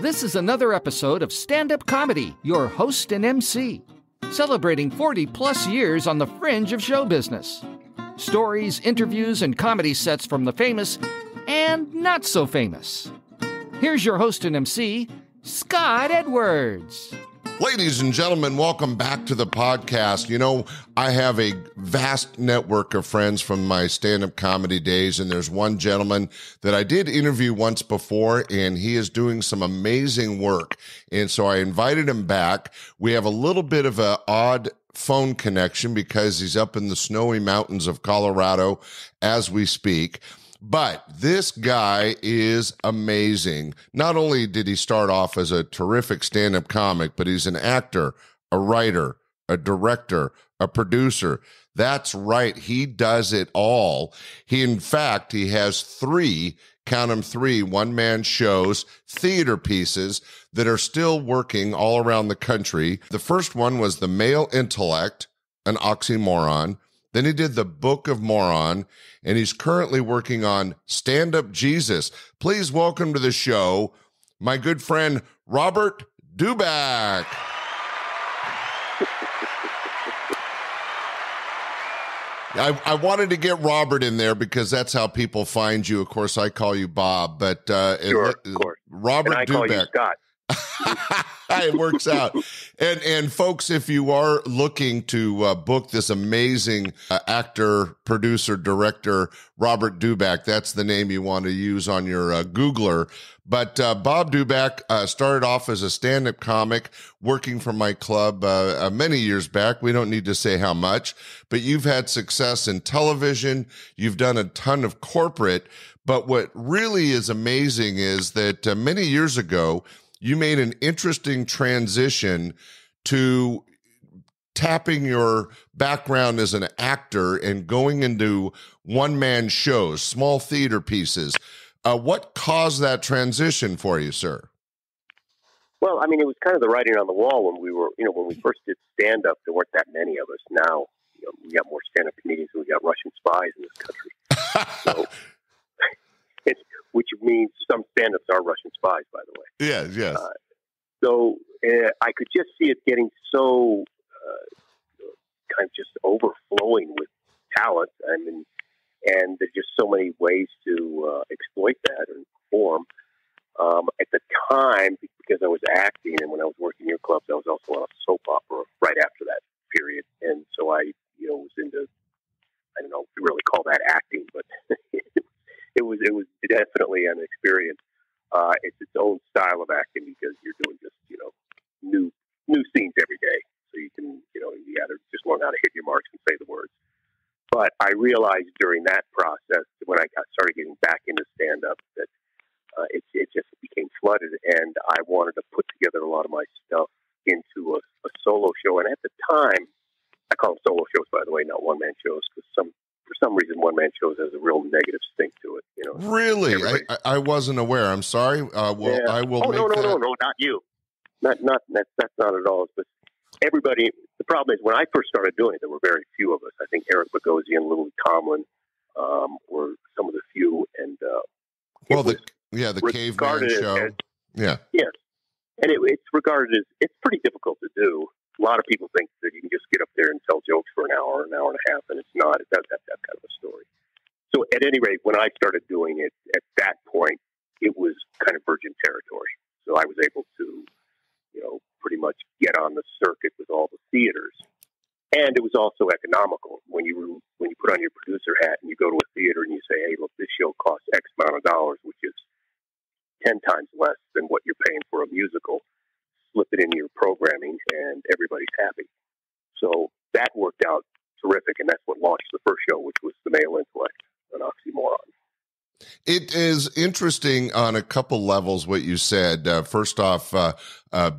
This is another episode of Standup Comedy, your host and MC, celebrating 40-plus years on the fringe of show business. Stories, interviews, and comedy sets from the famous and not so famous. Here's your host and MC, Scott Edwards. Ladies and gentlemen, welcome back to the podcast. You know, I have a vast network of friends from my stand-up comedy days, and there's one gentleman that I did interview once before, and he is doing some amazing work. And so I invited him back. We have a little bit of an odd phone connection because he's up in the snowy mountains of Colorado as we speak. But this guy is amazing. Not only did he start off as a terrific stand-up comic, but he's an actor, a writer, a director, a producer. That's right. He does it all. In fact, he has three, count them three, one-man shows, theater pieces that are still working all around the country. The first one was the Male Intellect, an Oxymoron. Then he did the Book of Moron, and he's currently working on Stand-Up Jesus. Please welcome to the show my good friend, Robert Dubac. I wanted to get Robert in there because that's how people find you. Of course, I call you Bob, but sure, of course. Robert and I Dubac. Call you Scott. It works out. And folks, if you are looking to book this amazing actor, producer, director, Robert Dubac, that's the name you want to use on your Googler. But Bob Dubac started off as a stand-up comic working for my club many years back. We don't need to say how much, but you've had success in television. You've done a ton of corporate. But what really is amazing is that many years ago, you made an interesting transition to tapping your background as an actor and going into one-man shows, small theater pieces. What caused that transition for you, sir? Well, I mean, it was kind of the writing on the wall when we were, when we first did stand-up, there weren't that many of us. Now, we got more stand-up comedians than we got Russian spies in this country. So, which means some stand-ups are Russian spies, by the way. Yes. So I could just see it getting so kind of just overflowing with talent. I mean, and there's just so many ways to exploit that and perform. At the time, because I was acting, and when I was working in your clubs, I was also on a soap opera right after that period. And so I, was into, I don't know if you really call that acting, but it was definitely an experience. It's its own style of acting because you're doing just, new scenes every day. So you can, you gotta just learn how to hit your marks and say the words. But I realized during that process, when I started getting back into stand-up, that it just became flooded, and I wanted to put together a lot of my stuff into a solo show. And at the time, I call them solo shows, by the way, not one-man shows, because for some reason, one-man shows has a real negative stink to it. Really? I wasn't aware. I'm sorry. I will. Oh, no, not you. That's not at all. But everybody. The problem is when I first started doing it, there were very few of us. I think Eric Bogosian, Lily Tomlin were some of the few, and the Caveman show. Yes, and it's regarded as it's pretty difficult to do. A lot of people think that you can just get up there and tell jokes for an hour and a half, and it's not. It does have that kind of a story. So at any rate, when I started doing it, at that point, it was kind of virgin territory. So I was able to, pretty much get on the circuit with all the theaters. And it was also economical. When you put on your producer hat and you go to a theater and you say, hey, look, this show costs X amount of dollars, which is 10 times less than what you're paying for a musical, slip it into your programming, and everybody's happy. So that worked out terrific, and that's what launched the first show, which was the Male Intellect, an Oxymoron. It is interesting on a couple levels what you said. First off,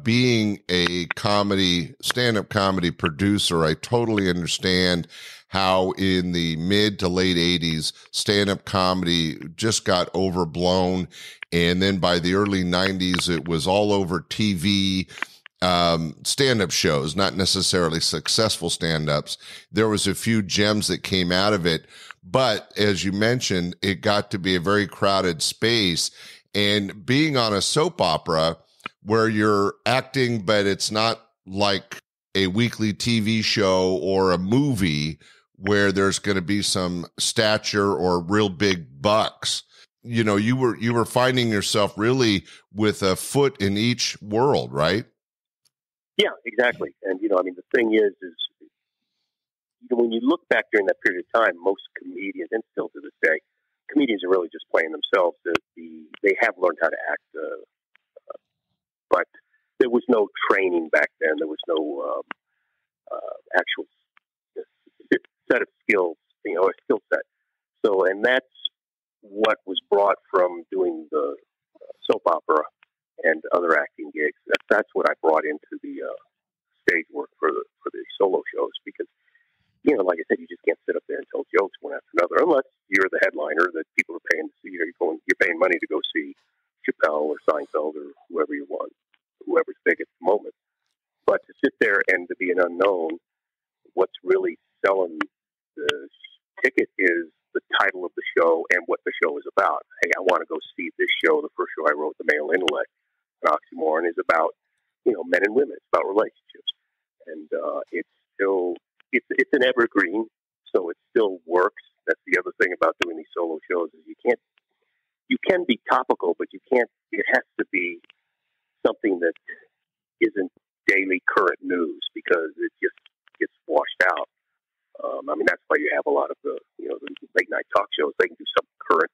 being a stand-up comedy producer, I totally understand how in the mid to late 80s, stand-up comedy just got overblown. And then by the early 90s, it was all over TV, stand-up shows, not necessarily successful stand-ups. There was a few gems that came out of it. But as you mentioned, it got to be a very crowded space. And being on a soap opera, where you're acting, but it's not like a weekly TV show or a movie where there's going to be some stature or real big bucks. You know, you were finding yourself really with a foot in each world, right? Yeah, exactly. And, you know, I mean, the thing is when you look back during that period of time, most comedians, and still to this day, comedians are really just playing themselves. They have learned how to act, but there was no training back then. There was no actual set of skills, you know, a skill set. So, and that's what was brought from doing the soap opera and other acting gigs. That's what I brought into the stage work for the solo shows, because, you know, like I said, you just can't sit up there and tell jokes one after another unless you're the headliner that people are paying to see. You're paying money to go see Chappelle or Seinfeld or whoever you want, whoever's big at the moment. But to sit there and to be an unknown, what's really selling the ticket is the title of the show and what the show is about. Hey, I want to go see this show. The first show I wrote, The Male Intellect, and Oxymoron, is about, you know, men and women. It's about relationships, and it's still it's an evergreen, so it still works. That's the other thing about doing these solo shows is you can be topical, but you can't. It has to be something that isn't daily current news, because it just gets washed out. I mean, that's why you have a lot of the late night talk shows. They can do something current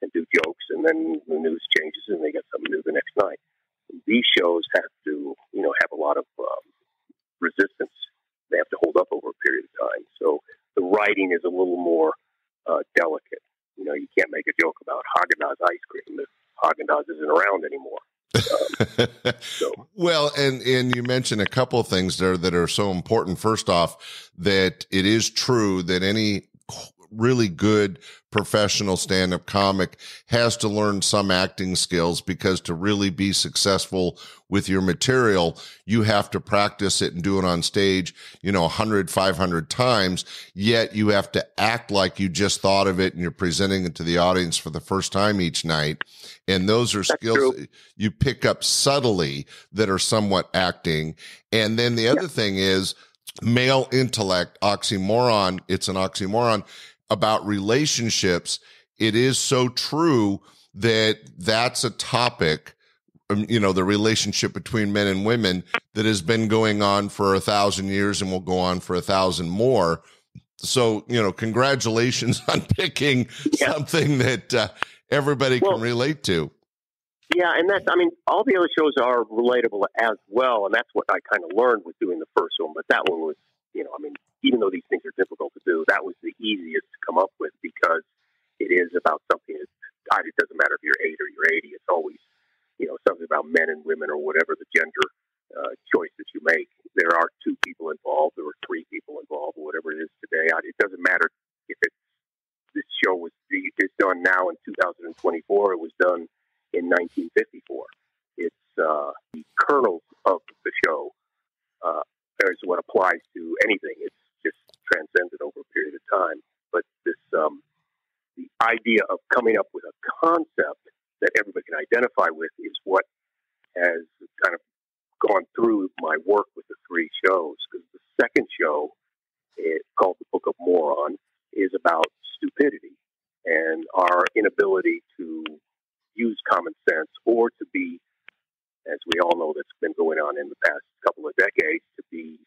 and do jokes, and then the news changes and they get something new the next night. These shows have to, you know, have a lot of resistance. They have to hold up over a period of time. So the writing is a little more delicate. You know, you can't make a joke about Haagen-Dazs ice cream if Haagen-Dazs isn't around anymore. Well, and you mentioned a couple of things there that are so important. First off, that it is true that any really good professional stand-up comic has to learn some acting skills, because to really be successful with your material, you have to practice it and do it on stage, 100, 500 times, yet you have to act like you just thought of it and you're presenting it to the audience for the first time each night. And those are skills you pick up subtly that are somewhat acting. And then the other thing is Male Intellect, Oxymoron. It's an oxymoron about relationships. It is so true that that's a topic, the relationship between men and women, that has been going on for 1,000 years and will go on for 1,000 more. So, congratulations on picking something that everybody can relate to. Yeah, and all the other shows are relatable as well, and that's what I kind of learned with doing the first one. But that one was, even though these things are difficult to do, that was the easiest to come up with, because it is about something it doesn't matter if you're 8 or you're 80. It's always, something about men and women or whatever the gender choice that you make. There are 2 people involved, there were 3 people involved, or whatever it is today. It doesn't matter if this show is done now in 2024. It was done in 1954. It's the kernels of the show is what applies to anything. It's just transcended over a period of time. But this the idea of coming up with a concept that everybody can identify with is what has kind of gone through my work with the 3 shows. Because the second show, called the Book of Moron, is about stupidity and our inability to use common sense, or to be, as we all know that's been going on in the past couple of decades, to be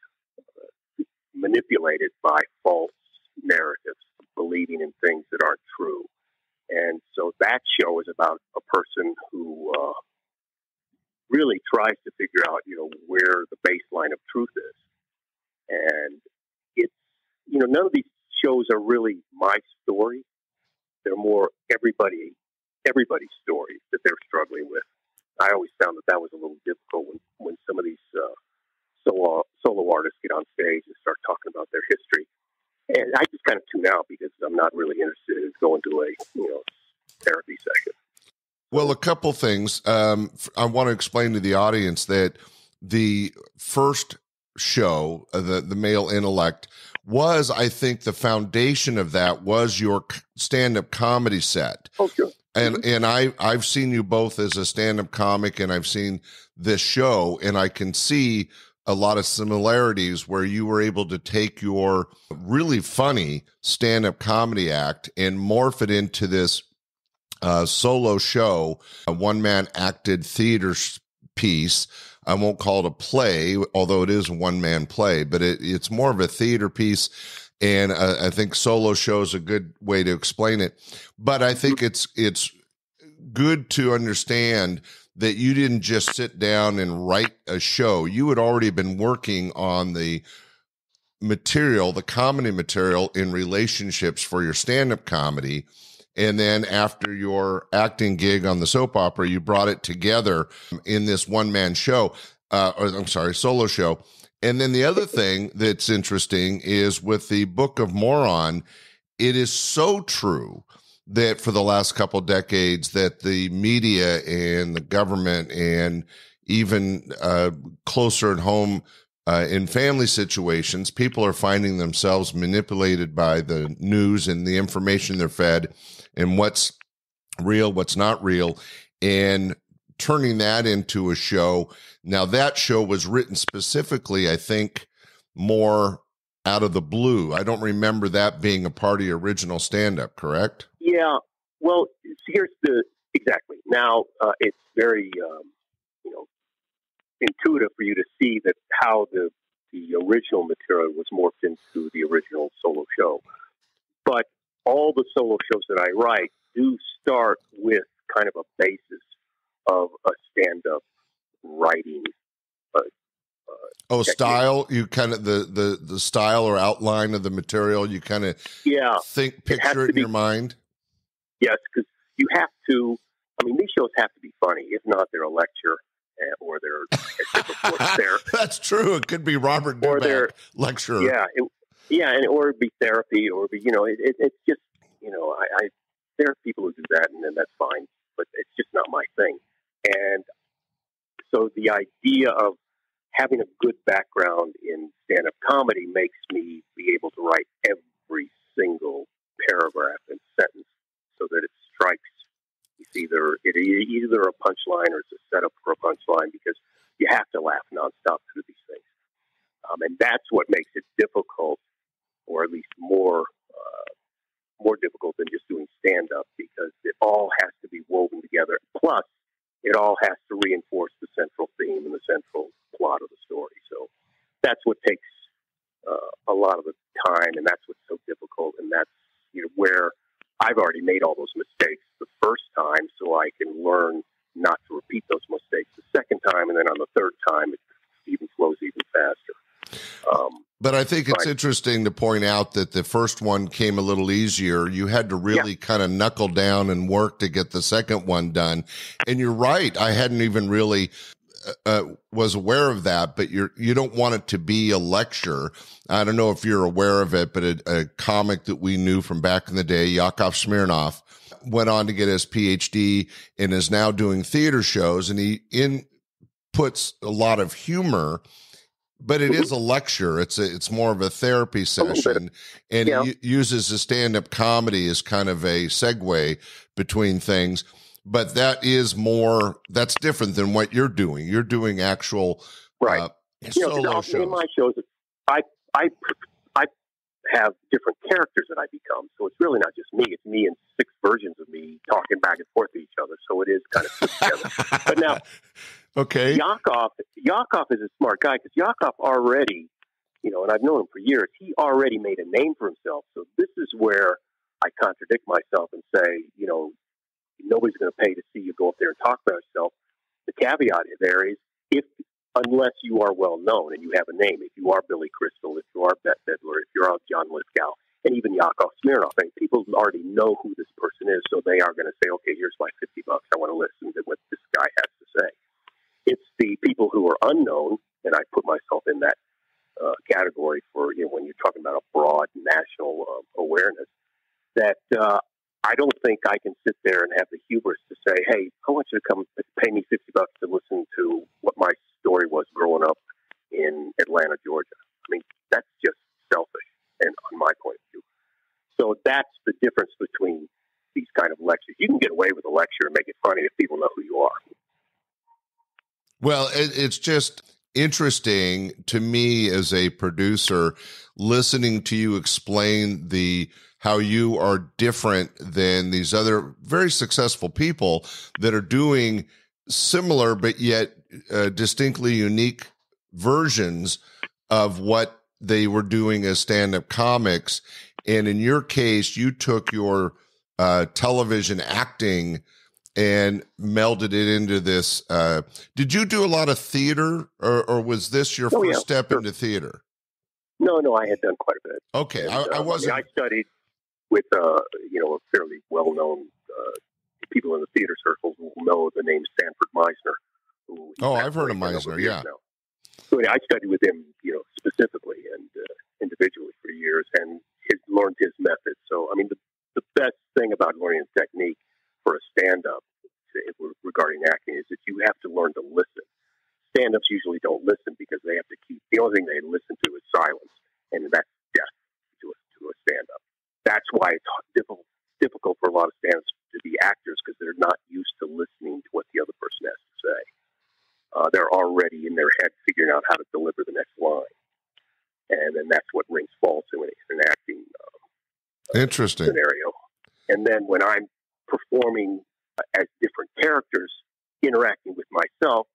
manipulated by false narratives, believing in things that aren't true. And so that show is about a person who really tries to figure out, where the baseline of truth is. And it's, none of these shows are really my story. They're more everybody's stories that they're struggling with. I always found that was a little difficult when some of these solo artists get on stage and start talking about their history. And I just kind of tune out, because I'm not really interested in going to a therapy session. Well, a couple things. I want to explain to the audience that the first show, the Male Intellect, was, I think, the foundation of that was your stand-up comedy set. Oh, sure. And I've seen you both as a stand-up comic, and I've seen this show, and I can see a lot of similarities where you were able to take your really funny stand-up comedy act and morph it into this solo show, a one-man acted theater piece. I won't call it a play, although it is a one-man play, but it's more of a theater piece. And I think solo show is a good way to explain it. But I think it's good to understand that you didn't just sit down and write a show. You had already been working on the material, the comedy material in relationships for your stand-up comedy. And then after your acting gig on the soap opera, you brought it together in this one-man show, solo show. And then the other thing that's interesting is with the Book of Moron, it is so true that for the last couple of decades that the media and the government and even closer at home in family situations, people are finding themselves manipulated by the news and the information they're fed and what's real, what's not real, and turning that into a show. Now, that show was written specifically, I think, more out of the blue. I don't remember that being a part of your original stand-up, correct? Yeah. Well, exactly. Now, it's very, intuitive for you to see that how the original material was morphed into the original solo show. But all the solo shows that I write do start with kind of a basis of a stand-up writing. Technique. Style. You kind of the style or outline of the material. You kind of picture it in your mind. Yes, because you have to. I mean, these shows have to be funny. If not, they're a lecture, or they're That's true. It could be Robert Dubac lecture. Yeah, or it'd be therapy, or be it's just there are people who do that, and then that's fine. But it's just not my thing. And so the idea of having a good background in stand-up comedy makes me be able to write every single paragraph and sentence so that it strikes. It's either a punchline or it's a setup for a punchline, because you have to laugh nonstop through these things. And that's what makes it difficult, or at least more difficult than just doing stand-up, because it all has to be woven together. Plus, it all has to reinforce the central theme and the central plot of the story. So that's what takes a lot of the time, and that's what's so difficult. And that's where I've already made all those mistakes the first time, so I can learn not to repeat those mistakes the second time, and then on the third time, it even flows even faster. But I think it's interesting to point out that the first one came a little easier. You had to really kind of knuckle down and work to get the second one done. And you're right. I hadn't even really was aware of that, but you don't want it to be a lecture. I don't know if you're aware of it, but a comic that we knew from back in the day, Yakov Smirnoff, went on to get his PhD and is now doing theater shows, and he puts a lot of humor. But it is a lecture. It's more of a therapy session, and he uses the stand-up comedy as kind of a segue between things. But that's different than what you're doing. You're doing actual solo shows. In my shows, I have different characters that I become. So it's really not just me. It's me and 6 versions of me talking back and forth to each other. So it is kind of put together. But now, okay, Yakov is a smart guy, because Yakov already, and I've known him for years, he already made a name for himself. So this is where I contradict myself and say, nobody's going to pay to see you go up there and talk about yourself. The caveat there is, unless you are well known and you have a name, if you are Billy Crystal, if you are Bette Midler, if you're John Lithgow, and even Yakov Smirnoff, people already know who this person is, so they are going to say, okay, here's my $50. I want to listen to what this guy has to say. It's the people who are unknown, and I put myself in that category for, when you're talking about a broad national awareness, that I don't think I can sit there and have the hubris to say, hey, I want you to come pay me $50 to listen to what my story was growing up in Atlanta, Georgia. That's just selfish, and on my point of view. So that's the difference between these kind of lectures. You can get away with with a lecture and make it funny if people know who you are. Well, it's just interesting to me as a producer, listening to you explain how you are different than these other very successful people that are doing similar but yet distinctly unique versions of what they were doing as stand-up comics. And in your case, you took your television acting and melded it into this. Did you do a lot of theater, or was this your first step into theater? No, I had done quite a bit. Okay, and, I wasn't. I studied with a fairly well-known people in the theater circles who know the name Sanford Meisner. I've heard of Meisner. Yeah. Now. So I studied with him, specifically and individually for years, and learned his method. So, I mean, the best thing about learning a technique for a stand-up regarding acting is that you have to learn to listen. Stand-ups usually don't listen because they have to the only thing they listen to is silence, and that's death to a stand-up. That's why it's difficult for a lot of stand-ups to be actors, because they're not used to listening to what the other person has to say. They're already in their head figuring out how to deliver the next line, and then that's what rings false in an acting interesting scenario. And then when I'm performing as different characters, interacting with myself,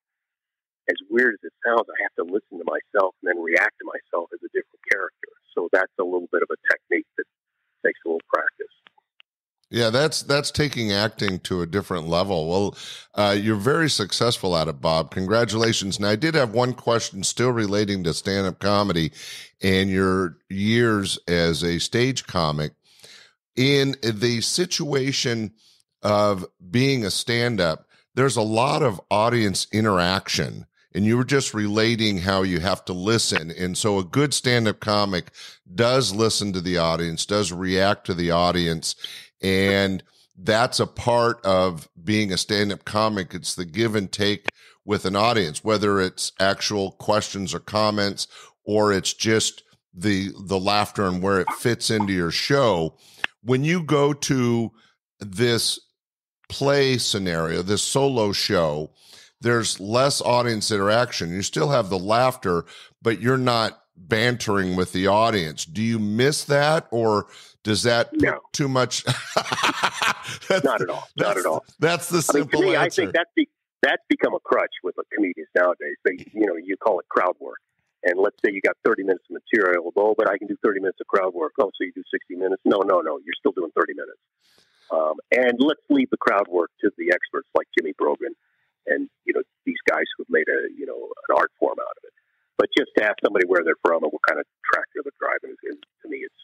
as weird as it sounds, I have to listen to myself and then react to myself as a different character. So that's a little bit of a technique that takes a little practice. Yeah, that's taking acting to a different level. Well, you're very successful at it, Bob. Congratulations. Now, I did have one question still relating to stand-up comedy and your years as a stage comic. In the situation of being a stand-up, there's a lot of audience interaction, and you were just relating how you have to listen. And so a good stand-up comic does listen to the audience, does react to the audience, and that's a part of being a stand-up comic. It's the give and take with an audience, whether it's actual questions or comments, or it's just the laughter and where it fits into your show. When you go to this play scenario, this solo show, there's less audience interaction. You still have the laughter, but you're not bantering with the audience. Do you miss that, or does that put too much? Not at all. Not at all. That's the simple answer. I think that's become a crutch with comedians nowadays. You call it crowd work. And let's say you got 30 minutes of material. Oh, but I can do 30 minutes of crowd work. Oh, so you do 60 minutes? No. You're still doing 30 minutes. And let's leave the crowd work to the experts like Jimmy Brogan and, these guys who've made an art form out of it. But just to ask somebody where they're from and what kind of tractor they're driving is to me, it's,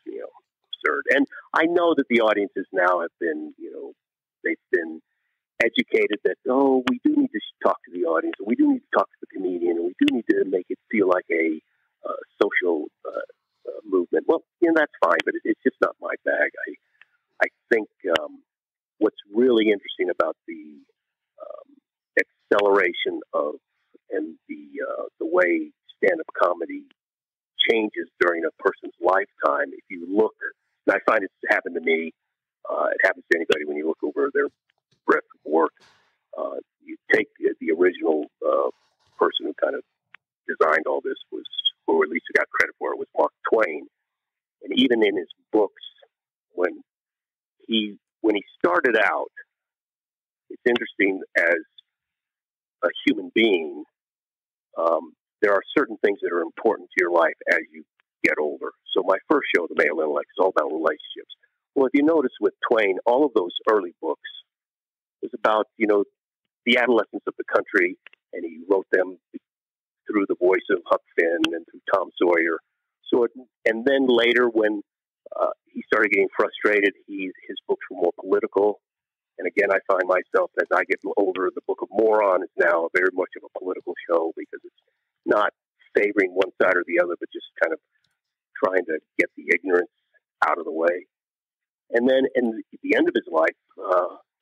absurd. And I know that the audiences now have been, they've been educated that, we do need to talk to the audience, and we do need to talk to the comedian, and we do need to make it feel like a social movement. Well, that's fine, but it's just not my bag. I think what's really interesting about the acceleration of and the way stand-up comedy changes during a person's lifetime. If you look, and I find it's happened to me, it happens to anybody when you look over their breadth of work. You take the original person who kind of designed all this or at least who got credit for it, was Mark Twain. And even in his books, when he started out, it's interesting, as a human being, there are certain things that are important to your life as you get older. So my first show, The Male Intellect, is all about relationships. Well, if you notice with Twain, all of those early books was about, the adolescence of the country, and he wrote them through the voice of Huck Finn and through Tom Sawyer. And then later, when he started getting frustrated, his books were more political. And again, I find myself, as I get older, the Book of Moron is now very much of a political show, because it's not favoring one side or the other, but just kind of trying to get the ignorance out of the way. And then at the end of his life,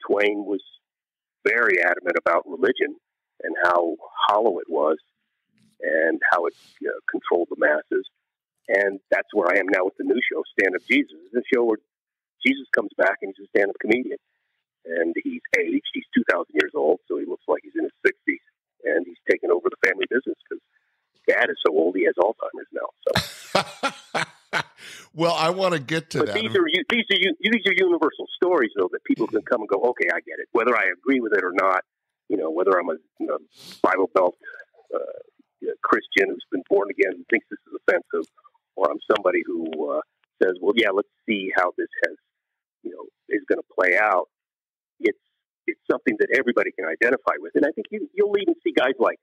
Twain was very adamant about religion and how hollow it was and how it controlled the masses. And that's where I am now with the new show, Stand Up Jesus. It's a show where Jesus comes back and he's a stand-up comedian. and he's aged. He's 2,000 years old, so he looks like he's in his 60s, and he's taken over the family business because Dad is so old he has Alzheimer's now. So, well, I want to get to that. These are universal stories, though, that people can come and go, okay, I get it, whether I agree with it or not. Whether I'm a Bible Belt Christian who's been born again and thinks this is offensive, or I'm somebody who says, well, yeah, let's see how this is going to play out. It's something that everybody can identify with. And I think you'll even see guys like,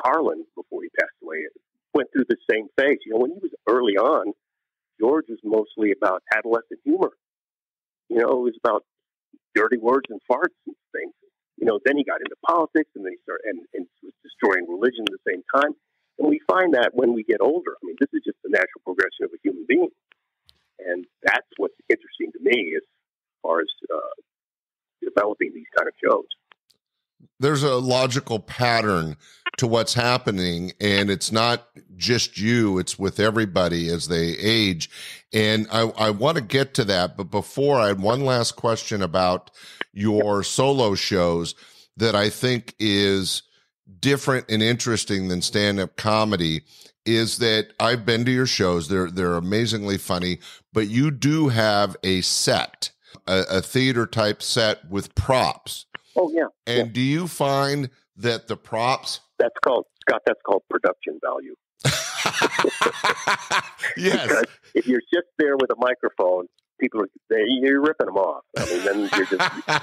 Carlin, before he passed away, went through the same phase. When he was early on, George was mostly about adolescent humor. It was about dirty words and farts and things. Then he got into politics, and then he started and was destroying religion at the same time. And we find that when we get older, I mean, this is just the natural progression of a human being. And that's what's interesting to me as far as developing these kind of shows. There's a logical pattern to what's happening, and it's not just you, it's with everybody as they age. And I want to get to that, but before, I had one last question about your solo shows that I think is different and interesting than stand-up comedy. Is that I've been to your shows, they're amazingly funny, but you do have a set, a theater type set with props. Oh yeah. And do you find that the props? That's called production value. Yes. Because if you're just there with a microphone, you're ripping them off. I mean, then you're just.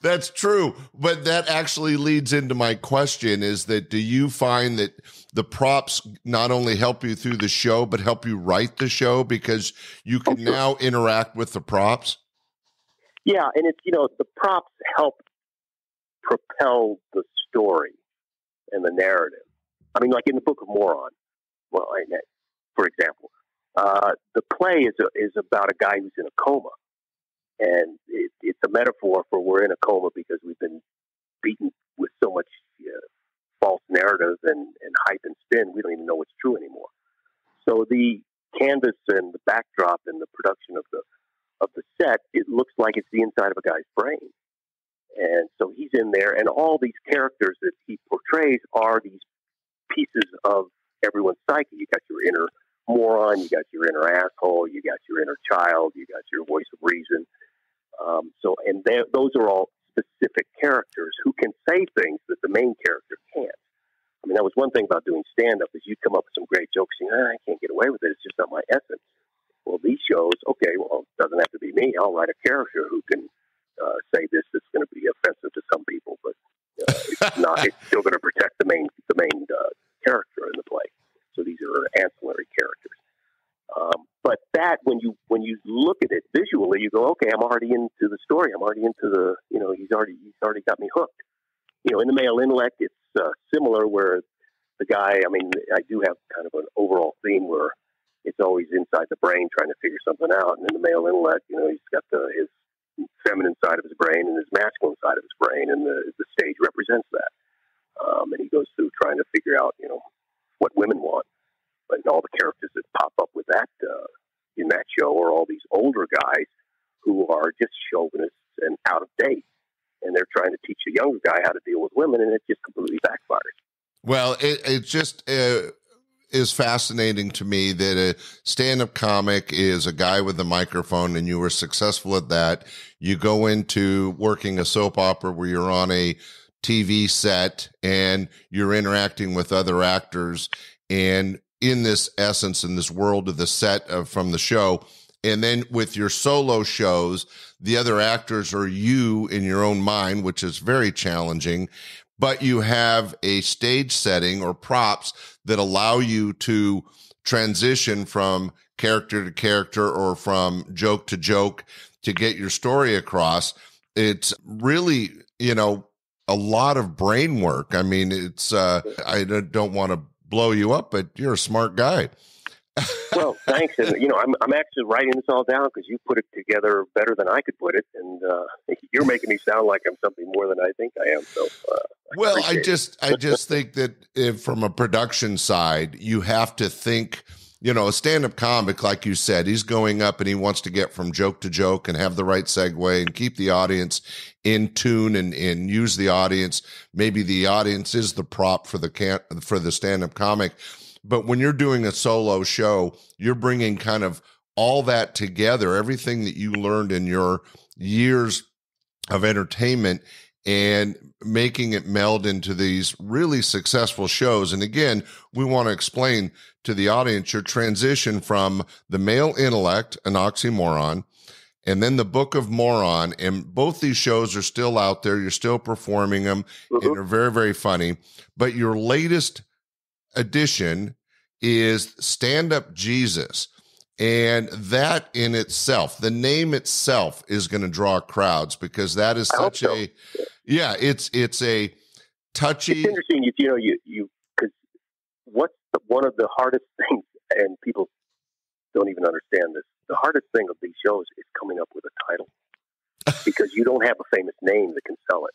That's true, but that actually leads into my question: is that do you find that the props not only help you through the show, but help you write the show because you can now interact with the props? Yeah, and it's the props help propel the story and the narrative. I mean, like in the Book of Moron, for example, the play is about a guy who's in a coma, and it's a metaphor for we're in a coma because we've been beaten with so much false narrative and hype and spin, we don't even know what's true anymore. So the canvas and the backdrop and the production of the set, it looks like it's the inside of a guy's brain. And so he's in there, and all these characters that he portrays are these pieces of everyone's psyche. You got your inner moron, you got your inner asshole, you got your inner child, you got your voice of reason. Those are all specific characters who can say things that the main character can't. I mean, that was one thing about doing stand-up is you'd come up with some great jokes saying, I can't get away with it. It's just not my essence. Well, these shows, okay, well, it doesn't have to be me. I'll write a character who can say this that's going to be offensive to some people, but it's not. It's still going to protect the main character in the play. So these are ancillary characters. But that when you look at it visually, you go, okay, I'm already into the story. I'm already into the he's already got me hooked. In the Male Intellect, it's similar where the guy. I mean, I do have kind of an overall theme where it's always inside the brain trying to figure something out. And in the Male Intellect, he's got his feminine side of his brain and his masculine side of his brain, and the stage represents that. And he goes through trying to figure out, what women want. But all the characters that pop up with that in that show are all these older guys who are just chauvinists and out of date, and they're trying to teach a younger guy how to deal with women, and it just completely backfires. Well, it just is fascinating to me that a stand-up comic is a guy with a microphone, and you were successful at that. You go into working a soap opera where you're on a TV set and you're interacting with other actors, and in this essence, in this world of the set from the show. And then with your solo shows, the other actors are you in your own mind, which is very challenging, but you have a stage setting or props that allow you to transition from character to character or from joke to joke to get your story across. It's really, a lot of brain work. I mean, it's, I don't want to blow you up, but you're a smart guy. Well, thanks. And, I'm actually writing this all down because you put it together better than I could put it. And you're making me sound like I'm something more than I think I am. So, I just think that from a production side, you have to think a stand-up comic, like you said, he's going up and he wants to get from joke to joke and have the right segue and keep the audience in tune and use the audience. Maybe the audience is the prop for the stand-up comic. But when you're doing a solo show, you're bringing kind of all that together, everything that you learned in your years of entertainment, and making it meld into these really successful shows. And again, we want to explain to the audience your transition from the Male Intellect, an Oxymoron, and then the Book of Moron. And both these shows are still out there. You're still performing them, and they're very, very funny. But your latest edition is Stand-Up Jesus. And that in itself, the name itself, is going to draw crowds, because that is such it's a touchy. It's interesting, because what's one of the hardest things, and people don't even understand this. The hardest thing of these shows is coming up with a title, because you don't have a famous name that can sell it.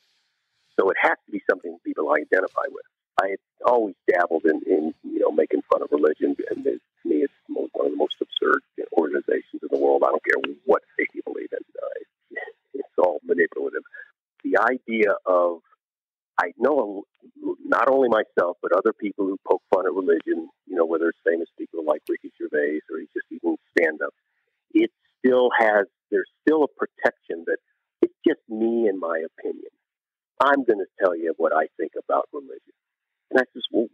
So it has to be something people identify with. I had always dabbled in making fun of religion, and to me, it's one of the most absurd organizations in the world. I don't care what faith you believe in. It's all manipulative. The idea of, I know not only myself, but other people who poke fun at religion, whether it's famous people like Ricky Gervais or he's just even stand-up, there's still a protection that it's just me and my opinion. I'm going to tell you what I think about religion. And I says, well,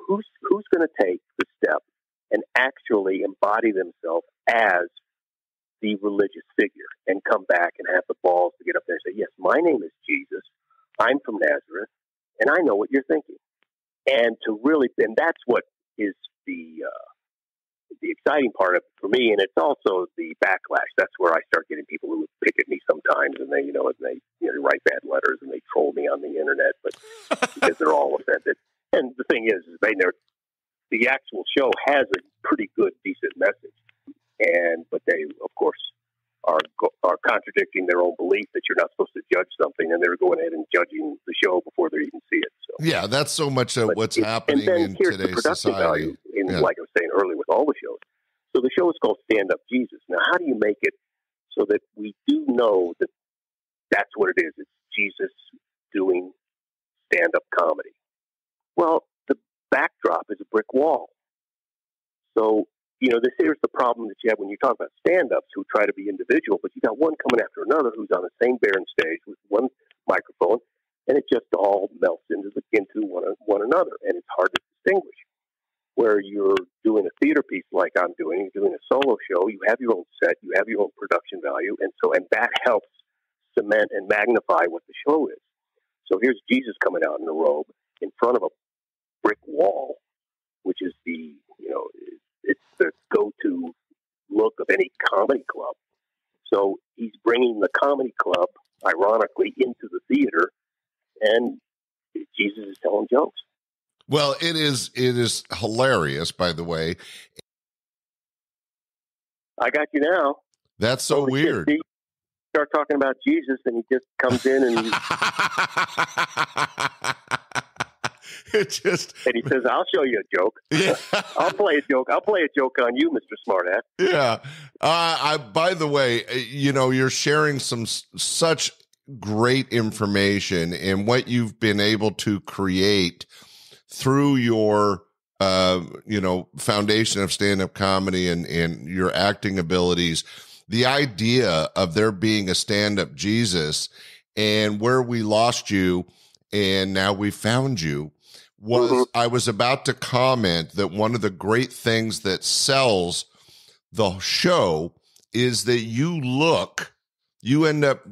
who's going to take the step and actually embody themselves as the religious figure and come back and have the balls to get up there and say, yes, my name is Jesus. I'm from Nazareth, and I know what you're thinking. And that's what is the exciting part of it for me. And it's also the backlash. That's where I start getting people who pick at me sometimes, and they write bad letters and they troll me on the internet, but because they're all offended. And the thing is the actual show has a pretty good, decent message, but they, of course, are contradicting their own belief that you're not supposed to judge something, and they're going ahead and judging the show before they even see it. So yeah, that's so much of what's happening in today's society. Like I was saying earlier, with all the shows. So the show is called Stand Up Jesus. Now, how do you make it so that we do know that that's what it is? It's Jesus doing stand-up comedy. Well, the backdrop is a brick wall. So, here's the problem that you have when you talk about stand-ups who try to be individual, but you got one coming after another who's on the same barren stage with one microphone, and it just all melts into one another, and it's hard to distinguish. Where you're doing a theater piece like I'm doing, you're doing a solo show, you have your own set, you have your own production value, and that helps cement and magnify what the show is. So here's Jesus coming out in a robe in front of a brick wall, which is it's the go-to look of any comedy club. So he's bringing the comedy club, ironically, into the theater, and Jesus is telling jokes. Well, it is hilarious, by the way. I got you now. That's so weird. You start talking about Jesus, and he just comes in and and he says, "I'll show you a joke. Yeah. I'll play a joke. I'll play a joke on you, Mr. Smartass." Yeah. By the way, you're sharing such great information and what you've been able to create through your, foundation of stand-up comedy and your acting abilities. The idea of there being a stand-up Jesus and where we lost you and now we found you was, I was about to comment that one of the great things that sells the show is that you end up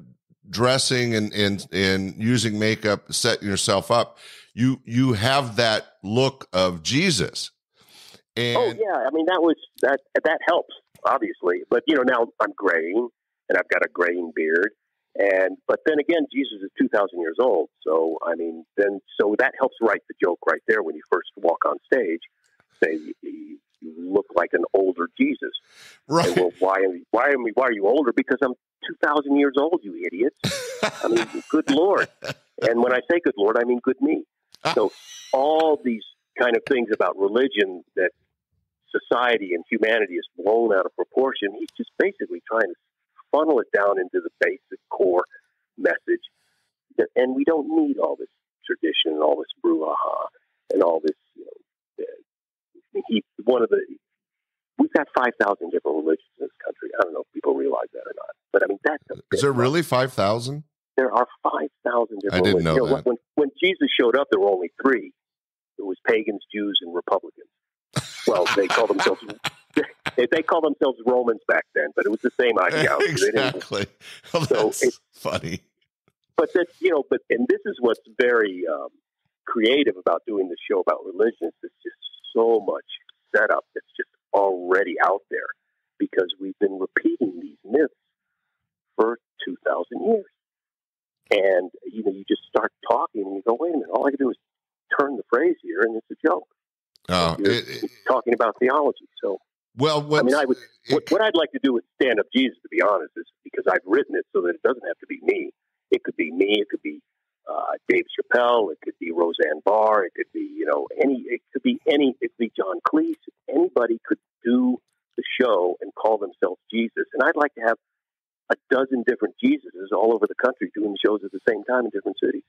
dressing and using makeup, setting yourself up. You have that look of Jesus. And that helps, obviously. But now I'm graying, and I've got a graying beard, but then again, Jesus is 2,000 years old. So so that helps write the joke right there when you first walk on stage. Say you look like an older Jesus, right? Say, well, why are you older? Because I'm 2,000 years old, you idiots. Good Lord. And when I say good Lord, I mean good me. So all these kind of things about religion that society and humanity is blown out of proportion. He's just basically trying to funnel it down into the basic core message. And we don't need all this tradition and all this brouhaha and all this, we've got 5,000 different religions in this country. I don't know if people realize that or not. But I mean, is there really 5,000? There are 5,000 different I didn't religions. know that. When Jesus showed up, there were only three. It was pagans, Jews, and Republicans. Well, they call themselves Romans back then, but it was the same ideology. Exactly. Well, that's funny. But and this is what's very creative about doing the show about religion. It's just so much setup that's just already out there because we've been repeating these myths for 2,000 years. And you just start talking, and you go, "Wait a minute! All I can do is turn the phrase here, and it's a joke." Talking about theology. So, well, what I'd like to do with Stand Up Jesus, to be honest, is because I've written it so that it doesn't have to be me. It could be me. It could be Dave Chappelle. It could be Roseanne Barr. It could be It could be It could be John Cleese. Anybody could do the show and call themselves Jesus. And I'd like to have a dozen different Jesuses all over the country doing shows at the same time in different cities.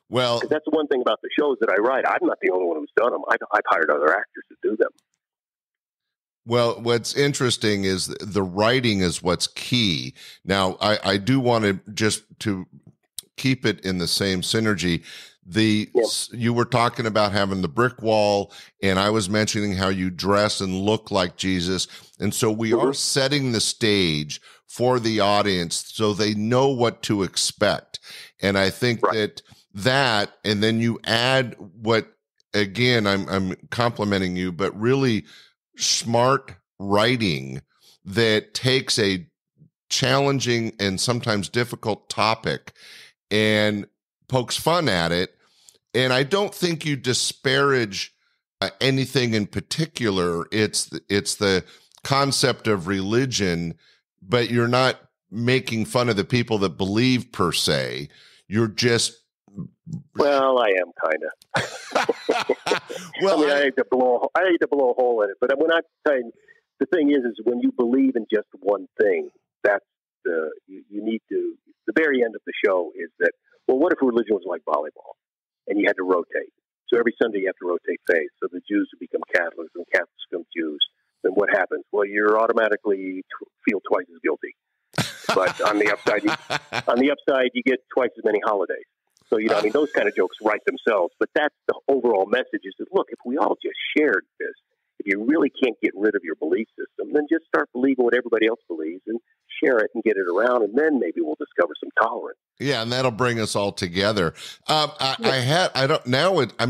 Well, because that's one thing about the shows that I write. I'm not the only one who's done them. I've hired other actors to do them. Well, what's interesting is the writing is what's key. Now, I do want to just to keep it in the same synergy. You were talking about having the brick wall, and I was mentioning how you dress and look like Jesus. And so we are setting the stage for the audience so they know what to expect. And I think that, and then you add what, again, I'm complimenting you, but really smart writing that takes a challenging and sometimes difficult topic and pokes fun at it. And I don't think you disparage anything in particular. It's the concept of religion, but you're not making fun of the people that believe per se. You're just... Well, I am kind of. Well, I hate to blow a hole in it, but when I'm saying the thing is when you believe in just one thing, that's you need to. The very end of the show is that. Well, what if religion was like volleyball, and you had to rotate? So every Sunday you have to rotate faith. So the Jews would become Catholics, and Catholics become Jews. Then what happens? Well, you're automatically feel twice as guilty. But on the upside, you get twice as many holidays. So, those kind of jokes write themselves. But that's the overall message is that, look, if we all just shared this, if you really can't get rid of your belief system, then just start believing what everybody else believes and share it and get it around, and then maybe we'll discover some tolerance. Yeah, and that'll bring us all together. I'm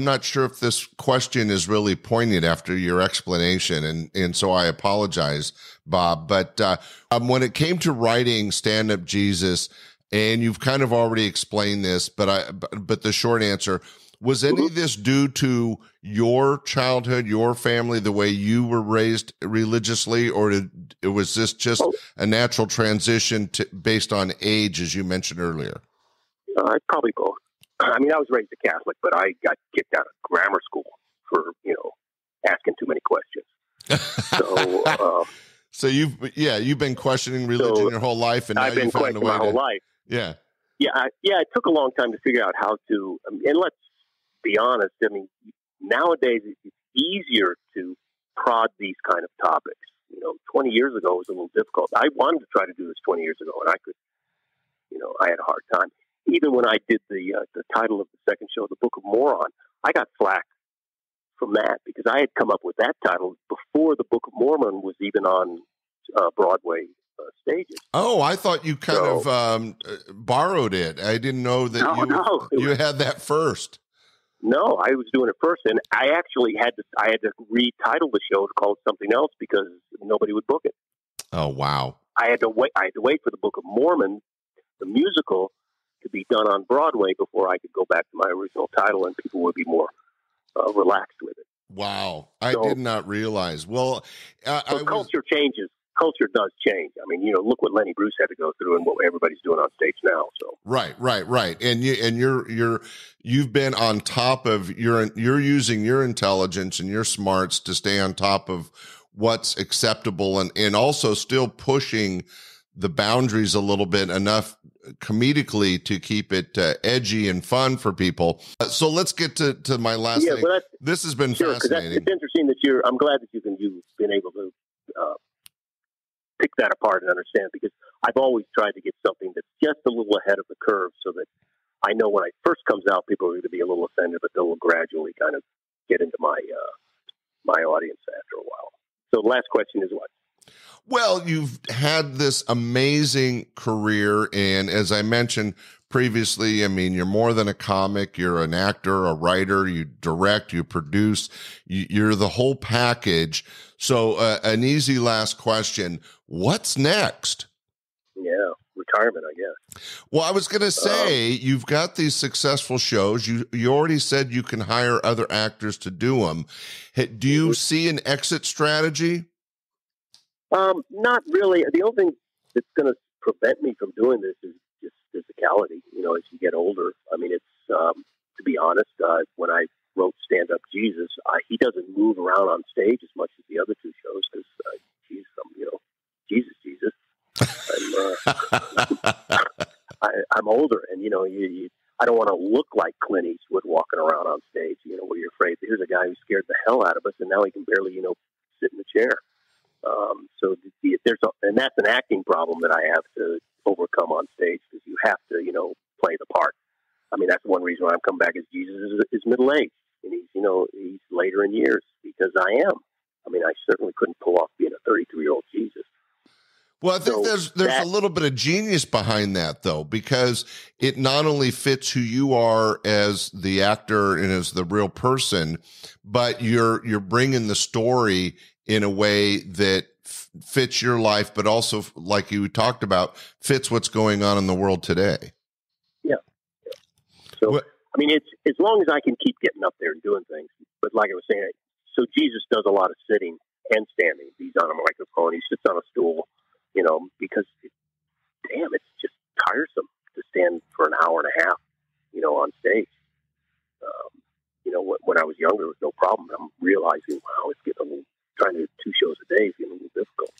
not sure if this question is really poignant after your explanation, and so I apologize, Bob. But when it came to writing Stand Up Jesus, and you've kind of already explained this, but the short answer, was any of this due to your childhood, your family, the way you were raised religiously, or was this just a natural transition based on age, as you mentioned earlier? Probably both. I mean, I was raised a Catholic, but I got kicked out of grammar school for, asking too many questions. So you've been questioning religion your whole life, and now I've been questioning my whole life. Yeah. It took a long time to figure out how to, and let's be honest, nowadays it's easier to prod these kind of topics. 20 years ago it was a little difficult. I wanted to try to do this 20 years ago, and I could, I had a hard time. Even when I did the title of the second show, The Book of Moron, I got flack from that because I had come up with that title before The Book of Mormon was even on Broadway stages. Oh, I thought you kind of borrowed it. I didn't know that you had that first. No, I was doing it first, and I actually had to retitle the show to call it something else because nobody would book it. Oh, wow! I had to wait for the Book of Mormon, the musical, to be done on Broadway before I could go back to my original title, and people would be more relaxed with it. Wow, I did not realize. Well, culture changes. culture does change. I mean, look what Lenny Bruce had to go through and what everybody's doing on stage now. So right. And you've been on top of you're using your intelligence and your smarts to stay on top of what's acceptable and also still pushing the boundaries a little bit enough comedically to keep it edgy and fun for people. So let's get to my last thing. This has been fascinating. It's interesting that I'm glad that you've been able to pick that apart and understand, because I've always tried to get something that's just a little ahead of the curve so that I know when it first comes out, people are going to be a little offended, but they'll gradually kind of get into my audience after a while. So the last question is what? Well, you've had this amazing career, and as I mentioned previously, I mean, you're more than a comic. You're an actor, a writer, you direct, you produce, you're the whole package. So an easy last question, what's next? Yeah, retirement, I guess. Well, I was going to say, you've got these successful shows. You already said you can hire other actors to do them. Do you see an exit strategy? Not really. The only thing that's going to prevent me from doing this is just physicality. As you get older, I mean, it's, to be honest, when I wrote Stand Up Jesus, he doesn't move around on stage as much as the other two shows because, Jesus. I'm older, and, I don't want to look like Clint Eastwood walking around on stage, where you're afraid. Here's a guy who scared the hell out of us, and now he can barely, sit in the chair. So and that's an acting problem that I have to overcome on stage, because you have to, play the part. I mean, that's one reason why I'm coming back as Jesus is middle-aged, and he's later in years, because I am. I mean, I certainly couldn't pull off being a 33-year-old Jesus. Well, I think there's a little bit of genius behind that, though, because it not only fits who you are as the actor and as the real person, but you're bringing the story in a way that fits your life, but also, like you talked about, fits what's going on in the world today. Yeah. So, I mean, it's as long as I can keep getting up there and doing things. But like I was saying, so Jesus does a lot of sitting and standing. He's on a microphone. He sits on a stool, because, it's just tiresome to stand for an hour and a half, on stage. When I was younger, it was no problem. I'm realizing, wow, it's getting a little, trying to do 2 shows a day is getting a little difficult.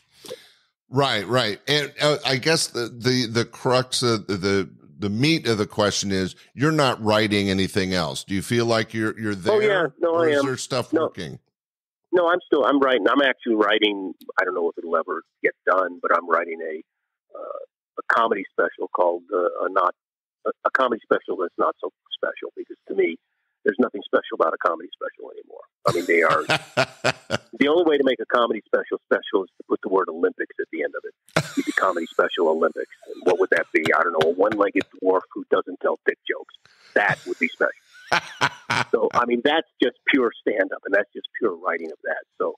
Right. And I guess the crux of the meat of the question is, you're not writing anything else. Do you feel like you're there? Oh, yeah. No, I am. Is there stuff working? No, I'm writing. I'm actually writing. I don't know if it'll ever get done, but I'm writing a comedy special called a comedy special that's not so special, because to me, there's nothing special about a comedy special anymore. I mean, they are the only way to make a comedy special is to put the word Olympics at the end of it. Keep the comedy special Olympics. And what would that be? I don't know, a one-legged dwarf who doesn't tell dick jokes. That would be special. So, I mean, that's just pure stand-up, and that's just pure writing of that. So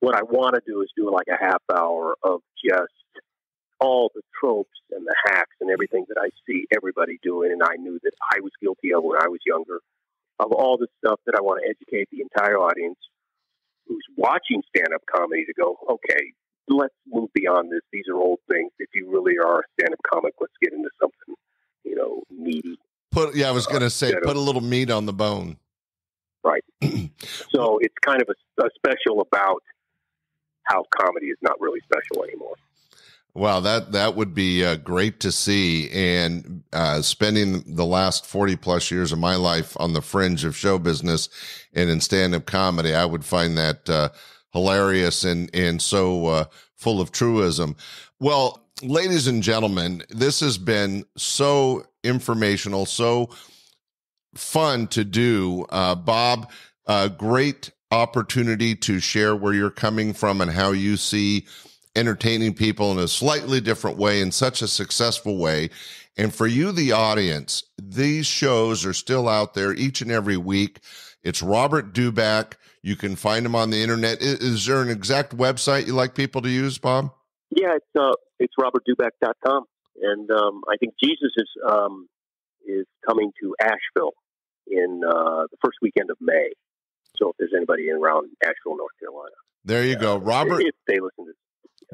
what I want to do is do like a half hour of just all the tropes and the hacks and everything that I see everybody doing, and I knew that I was guilty of when I was younger, of all the stuff that I want to educate the entire audience who's watching stand-up comedy to go, okay, let's move beyond this. These are old things. If you really are a stand-up comic, let's get into something, meaty. I was going to say, put a little meat on the bone. Right. So it's kind of a special about how comedy is not really special anymore. Wow, that would be great to see. And spending the last 40 plus years of my life on the fringe of show business and in stand-up comedy, I would find that hilarious and so full of truism. Well, ladies and gentlemen, this has been so informational, so fun to do. Bob, great opportunity to share where you're coming from and how you see entertaining people in a slightly different way, in such a successful way. And for you, the audience, these shows are still out there each and every week. It's Robert Dubac. You can find him on the internet. Is there an exact website you like people to use, Bob? Yeah, it's robertdubac.com. And I think Jesus is coming to Asheville in the first weekend of May. So if there's anybody around Asheville, North Carolina. There you go. Robert. If they listen to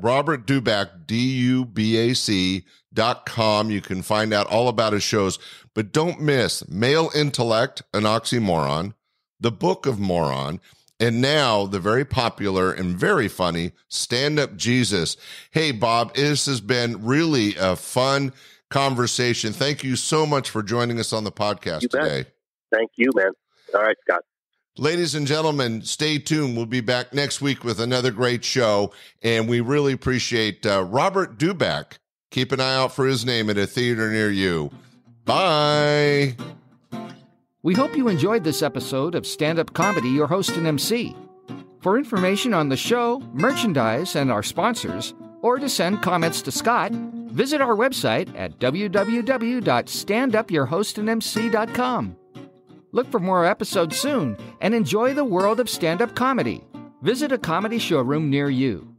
Robert Dubac, DUBAC.com. You can find out all about his shows. But don't miss Male Intellect, an Oxymoron, the Book of Moron, and now the very popular and very funny Stand-Up Jesus. Hey, Bob, this has been really a fun conversation. Thank you so much for joining us on the podcast today. Thank you, man. All right, Scott. Ladies and gentlemen, stay tuned. We'll be back next week with another great show, and we really appreciate Robert Dubac. Keep an eye out for his name at a theater near you. Bye. We hope you enjoyed this episode of Stand-Up Comedy, your host and MC. For information on the show, merchandise, and our sponsors, or to send comments to Scott, visit our website at www.standupyourhostandmc.com. Look for more episodes soon and enjoy the world of stand-up comedy. Visit a comedy showroom near you.